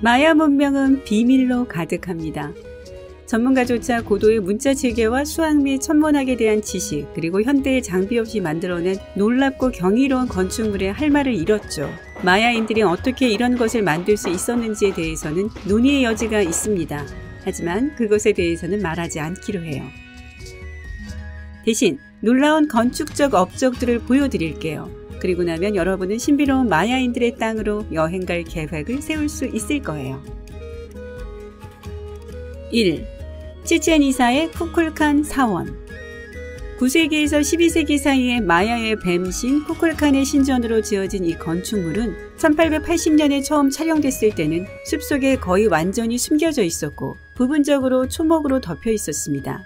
마야 문명은 비밀로 가득합니다. 전문가조차 고도의 문자 체계와 수학 및 천문학에 대한 지식, 그리고 현대의 장비 없이 만들어낸 놀랍고 경이로운 건축물에 할 말을 잃었죠. 마야인들이 어떻게 이런 것을 만들 수 있었는지에 대해서는 논의의 여지가 있습니다. 하지만 그것에 대해서는 말하지 않기로 해요. 대신 놀라운 건축적 업적들을 보여드릴게요. 그리고 나면 여러분은 신비로운 마야인들의 땅으로 여행 갈 계획을 세울 수 있을 거예요. 1. 치첸 이사의 쿠쿨칸 사원. 9세기에서 12세기 사이에 마야의 뱀신 쿠쿨칸의 신전으로 지어진 이 건축물은 1880년에 처음 촬영됐을 때는 숲속에 거의 완전히 숨겨져 있었고 부분적으로 초목으로 덮여 있었습니다.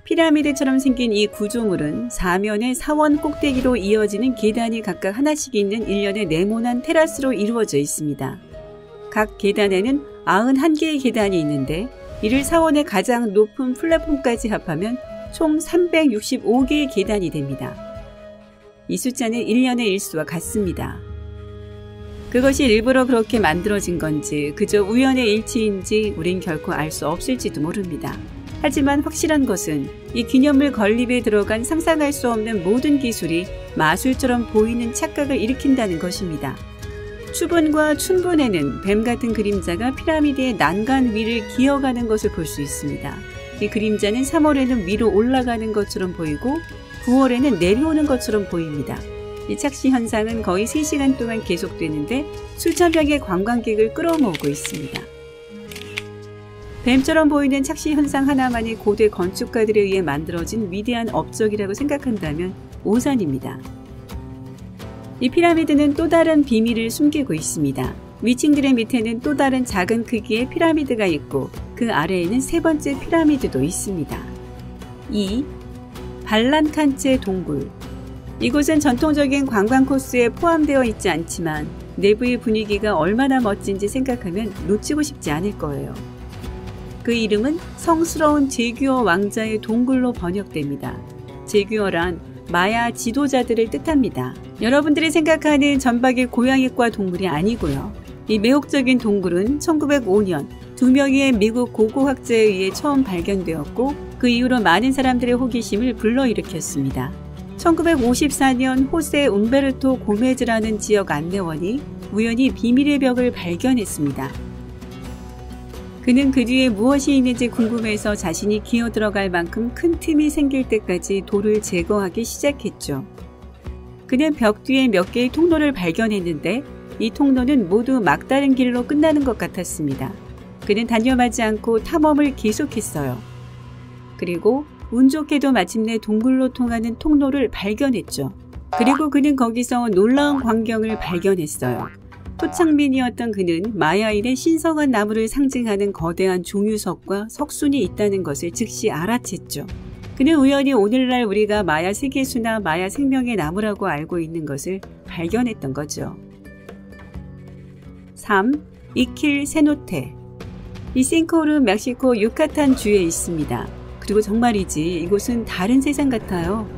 피라미드처럼 생긴 이 구조물은 사면의 사원 꼭대기로 이어지는 계단이 각각 하나씩 있는 일련의 네모난 테라스로 이루어져 있습니다. 각 계단에는 91개의 계단이 있는데 이를 사원의 가장 높은 플랫폼까지 합하면 총 365개의 계단이 됩니다. 이 숫자는 1년의 일수와 같습니다. 그것이 일부러 그렇게 만들어진 건지 그저 우연의 일치인지 우린 결코 알 수 없을지도 모릅니다. 하지만 확실한 것은 이 기념물 건립에 들어간 상상할 수 없는 모든 기술이 마술처럼 보이는 착각을 일으킨다는 것입니다. 추분과 춘분에는 뱀 같은 그림자가 피라미드의 난간 위를 기어가는 것을 볼 수 있습니다. 이 그림자는 3월에는 위로 올라가는 것처럼 보이고 9월에는 내려오는 것처럼 보입니다. 이 착시 현상은 거의 3시간 동안 계속되는데 수천 명의 관광객을 끌어모으고 있습니다. 뱀처럼 보이는 착시 현상 하나만이 고대 건축가들에 의해 만들어진 위대한 업적이라고 생각한다면 오산입니다. 이 피라미드는 또 다른 비밀을 숨기고 있습니다. 위층들의 밑에는 또 다른 작은 크기의 피라미드가 있고 그 아래에는 세 번째 피라미드도 있습니다. 2. 발란칸체 동굴. 이곳은 전통적인 관광 코스에 포함되어 있지 않지만 내부의 분위기가 얼마나 멋진지 생각하면 놓치고 싶지 않을 거예요. 그 이름은 성스러운 제규어 왕자의 동굴로 번역됩니다. 제규어란 마야 지도자들을 뜻합니다. 여러분들이 생각하는 전박의 고양이과 동물이 아니고요. 이 매혹적인 동굴은 1905년 2명의 미국 고고학자에 의해 처음 발견되었고 그 이후로 많은 사람들의 호기심을 불러일으켰습니다. 1954년 호세 움베르토 고메즈라는 지역 안내원이 우연히 비밀의 벽을 발견했습니다. 그는 그 뒤에 무엇이 있는지 궁금해서 자신이 기어 들어갈 만큼 큰 틈이 생길 때까지 돌을 제거하기 시작했죠. 그는 벽 뒤에 몇 개의 통로를 발견했는데 이 통로는 모두 막다른 길로 끝나는 것 같았습니다. 그는 단념하지 않고 탐험을 계속했어요. 그리고 운 좋게도 마침내 동굴로 통하는 통로를 발견했죠. 그리고 그는 거기서 놀라운 광경을 발견했어요. 토착민이었던 그는 마야인의 신성한 나무를 상징하는 거대한 종유석과 석순이 있다는 것을 즉시 알아챘죠. 그는 우연히 오늘날 우리가 마야 세계수나 마야 생명의 나무라고 알고 있는 것을 발견했던 거죠. 3. 이킬 세노테. 이 싱크홀은 멕시코 유카탄 주에 있습니다. 그리고 정말이지 이곳은 다른 세상 같아요.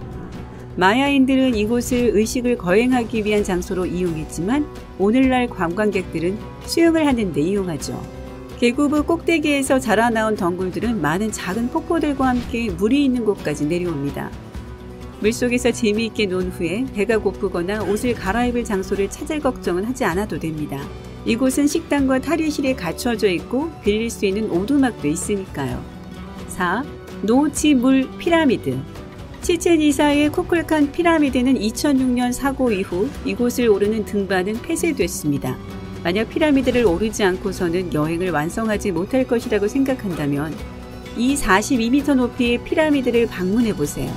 마야인들은 이곳을 의식을 거행하기 위한 장소로 이용했지만 오늘날 관광객들은 수영을 하는 데 이용하죠. 계구부 꼭대기에서 자라나온 덩굴들은 많은 작은 폭포들과 함께 물이 있는 곳까지 내려옵니다. 물속에서 재미있게 논 후에 배가 고프거나 옷을 갈아입을 장소를 찾을 걱정은 하지 않아도 됩니다. 이곳은 식당과 탈의실이 갖춰져 있고 빌릴 수 있는 오두막도 있으니까요. 4. 노치물 피라미드. 치첸 이사의 쿠쿨칸 피라미드는 2006년 사고 이후 이곳을 오르는 등반은 폐쇄됐습니다. 만약 피라미드를 오르지 않고서는 여행을 완성하지 못할 것이라고 생각한다면 이 42m 높이의 피라미드를 방문해 보세요.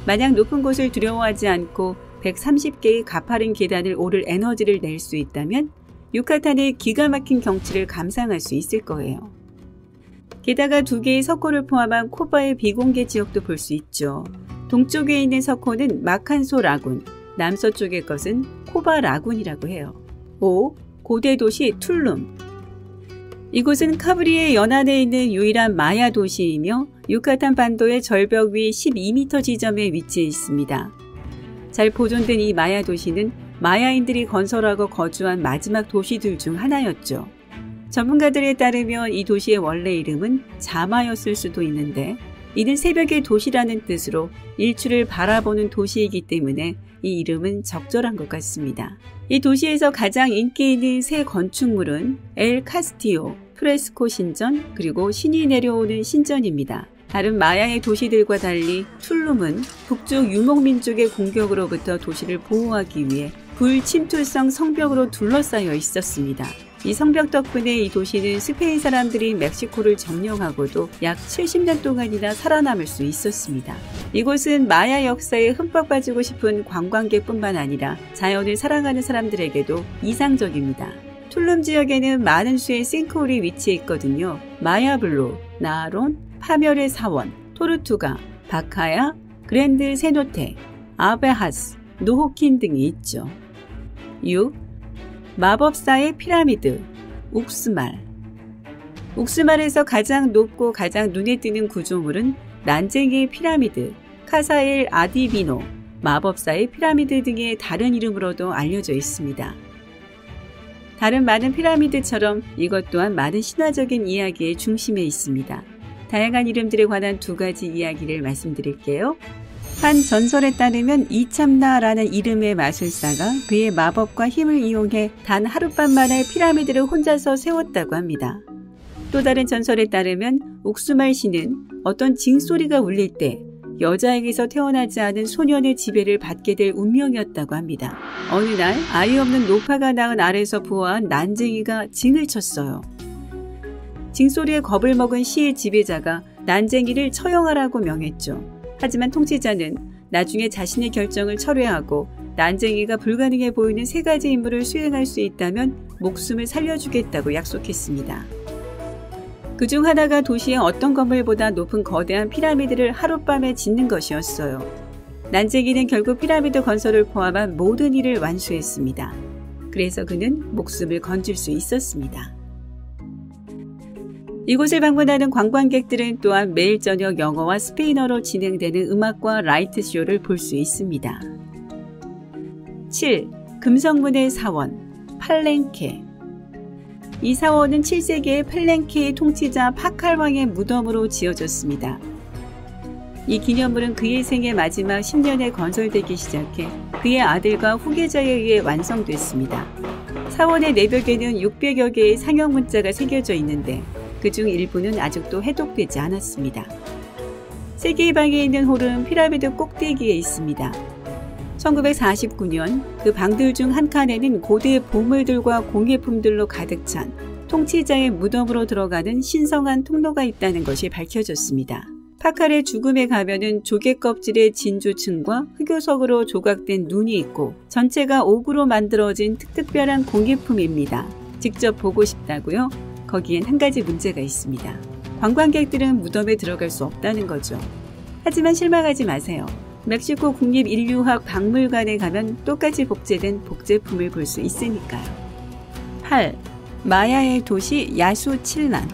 만약 높은 곳을 두려워하지 않고 130개의 가파른 계단을 오를 에너지를 낼 수 있다면 유카탄의 기가 막힌 경치를 감상할 수 있을 거예요. 게다가 2개의 석호를 포함한 코바의 비공개 지역도 볼 수 있죠. 동쪽에 있는 석호는 마칸소 라군, 남서쪽의 것은 코바 라군이라고 해요. 5. 고대 도시 툴룸. 이곳은 카브리의 연안에 있는 유일한 마야 도시이며 유카탄 반도의 절벽 위 12m 지점에 위치해 있습니다. 잘 보존된 이 마야 도시는 마야인들이 건설하고 거주한 마지막 도시들 중 하나였죠. 전문가들에 따르면 이 도시의 원래 이름은 자마였을 수도 있는데 이는 새벽의 도시라는 뜻으로 일출을 바라보는 도시이기 때문에 이 이름은 적절한 것 같습니다. 이 도시에서 가장 인기 있는 새 건축물은 엘 카스티오, 프레스코 신전, 그리고 신이 내려오는 신전입니다. 다른 마야의 도시들과 달리 툴룸은 북쪽 유목민족의 공격으로부터 도시를 보호하기 위해 불침투성 성벽으로 둘러싸여 있었습니다. 이 성벽 덕분에 이 도시는 스페인 사람들이 멕시코를 점령하고도 약 70년 동안이나 살아남을 수 있었습니다. 이곳은 마야 역사에 흠뻑 빠지고 싶은 관광객뿐만 아니라 자연을 사랑하는 사람들에게도 이상적입니다. 툴룸 지역에는 많은 수의 싱크홀이 위치해 있거든요. 마야블루, 나아론, 파멸의 사원, 토르투가, 바카야, 그랜드 세노테, 아베하스, 노호킨 등이 있죠. 6. 마법사의 피라미드, 욱스말. 욱스말에서 가장 높고 가장 눈에 띄는 구조물은 난쟁이의 피라미드, 카사엘 아디비노, 마법사의 피라미드 등의 다른 이름으로도 알려져 있습니다. 다른 많은 피라미드처럼 이것 또한 많은 신화적인 이야기의 중심에 있습니다. 다양한 이름들에 관한 두 가지 이야기를 말씀드릴게요. 한 전설에 따르면 이참나라는 이름의 마술사가 그의 마법과 힘을 이용해 단 하룻밤 만에 피라미드를 혼자서 세웠다고 합니다. 또 다른 전설에 따르면 욱스말 신은 어떤 징소리가 울릴 때 여자에게서 태어나지 않은 소년의 지배를 받게 될 운명이었다고 합니다. 어느 날 아이 없는 노파가 낳은 알에서 부화한 난쟁이가 징을 쳤어요. 징소리에 겁을 먹은 시의 지배자가 난쟁이를 처형하라고 명했죠. 하지만 통치자는 나중에 자신의 결정을 철회하고 난쟁이가 불가능해 보이는 세 가지 임무를 수행할 수 있다면 목숨을 살려주겠다고 약속했습니다. 그중 하나가 도시의 어떤 건물보다 높은 거대한 피라미드를 하룻밤에 짓는 것이었어요. 난쟁이는 결국 피라미드 건설을 포함한 모든 일을 완수했습니다. 그래서 그는 목숨을 건질 수 있었습니다. 이곳을 방문하는 관광객들은 또한 매일 저녁 영어와 스페인어로 진행되는 음악과 라이트쇼를 볼 수 있습니다. 7. 금성문의 사원, 팔렌케. 이 사원은 7세기에 팔렌케의 통치자 파칼왕의 무덤으로 지어졌습니다. 이 기념물은 그의 생애 마지막 10년에 건설되기 시작해 그의 아들과 후계자에 의해 완성됐습니다. 사원의 내벽에는 600여 개의 상형 문자가 새겨져 있는데 그중 일부는 아직도 해독되지 않았습니다. 3개의 방에 있는 홀은 피라미드 꼭대기에 있습니다. 1949년 그 방들 중 한 칸에는 고대 보물들과 공예품들로 가득 찬 통치자의 무덤으로 들어가는 신성한 통로가 있다는 것이 밝혀졌습니다. 파칼의 죽음의 가면은 조개 껍질의 진주층과 흑요석으로 조각된 눈이 있고 전체가 옥으로 만들어진 특별한 공예품입니다. 직접 보고 싶다고요? 거기엔 한 가지 문제가 있습니다. 관광객들은 무덤에 들어갈 수 없다는 거죠. 하지만 실망하지 마세요. 멕시코 국립인류학 박물관에 가면 똑같이 복제된 복제품을 볼 수 있으니까요. 8. 마야의 도시 야수칠란.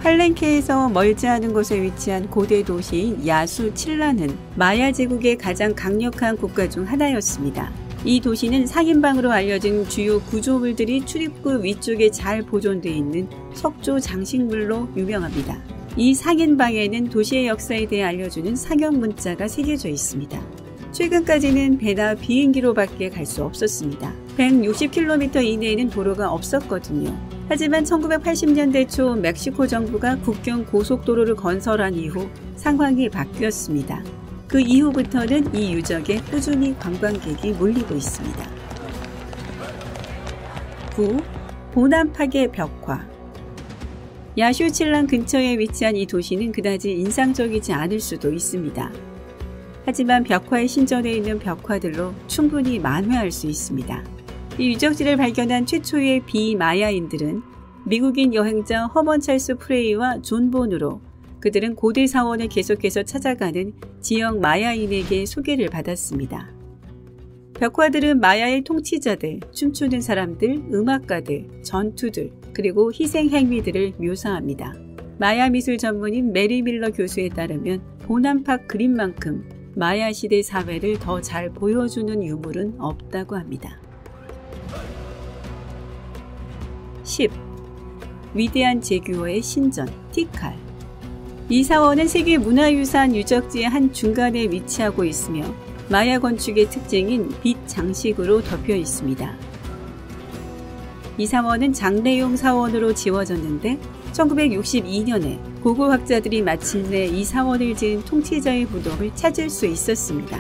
팔렌케에서 멀지 않은 곳에 위치한 고대 도시인 야수칠란은 마야 제국의 가장 강력한 국가 중 하나였습니다. 이 도시는 상인방으로 알려진 주요 구조물들이 출입구 위쪽에 잘 보존되어 있는 석조 장식물로 유명합니다. 이 상인방에는 도시의 역사에 대해 알려주는 상형 문자가 새겨져 있습니다. 최근까지는 배나 비행기로밖에 갈 수 없었습니다. 160km 이내에는 도로가 없었거든요. 하지만 1980년대 초 멕시코 정부가 국경 고속도로를 건설한 이후 상황이 바뀌었습니다. 그 이후부터는 이 유적에 꾸준히 관광객이 몰리고 있습니다. 9. 보남팍의 벽화. 야슈칠란 근처에 위치한 이 도시는 그다지 인상적이지 않을 수도 있습니다. 하지만 벽화의 신전에 있는 벽화들로 충분히 만회할 수 있습니다. 이 유적지를 발견한 최초의 비마야인들은 미국인 여행자 허먼 찰스 프레이와 존 본으로 그들은 고대 사원을 계속해서 찾아가는 지역 마야인에게 소개를 받았습니다. 벽화들은 마야의 통치자들, 춤추는 사람들, 음악가들, 전투들, 그리고 희생 행위들을 묘사합니다. 마야 미술 전문인 메리 밀러 교수에 따르면 보남팍 그림만큼 마야 시대 사회를 더 잘 보여주는 유물은 없다고 합니다. 10. 위대한 제규어의 신전, 티칼. 이 사원은 세계 문화유산 유적지의 한 중간에 위치하고 있으며 마야 건축의 특징인 빛 장식으로 덮여 있습니다. 이 사원은 장례용 사원으로 지어졌는데 1962년에 고고학자들이 마침내 이 사원을 지은 통치자의 무덤을 찾을 수 있었습니다.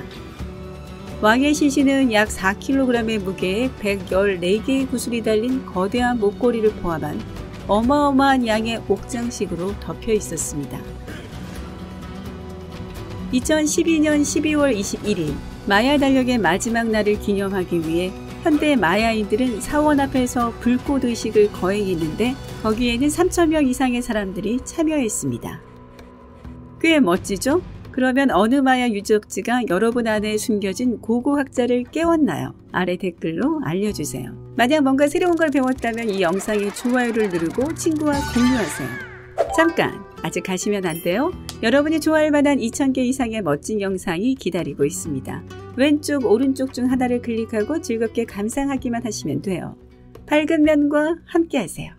왕의 시신은 약 4kg의 무게에 114개의 구슬이 달린 거대한 목걸이를 포함한 어마어마한 양의 옥장식으로 덮여 있었습니다. 2012년 12월 21일 마야 달력의 마지막 날을 기념하기 위해 현대 마야인들은 사원 앞에서 불꽃의식을 거행했는데 거기에는 3,000명 이상의 사람들이 참여했습니다. 꽤 멋지죠? 그러면 어느 마야 유적지가 여러분 안에 숨겨진 고고학자를 깨웠나요? 아래 댓글로 알려주세요. 만약 뭔가 새로운 걸 배웠다면 이 영상에 좋아요를 누르고 친구와 공유하세요. 잠깐! 아직 가시면 안 돼요? 여러분이 좋아할 만한 2,000개 이상의 멋진 영상이 기다리고 있습니다. 왼쪽, 오른쪽 중 하나를 클릭하고 즐겁게 감상하기만 하시면 돼요. 밝은 면과 함께 하세요.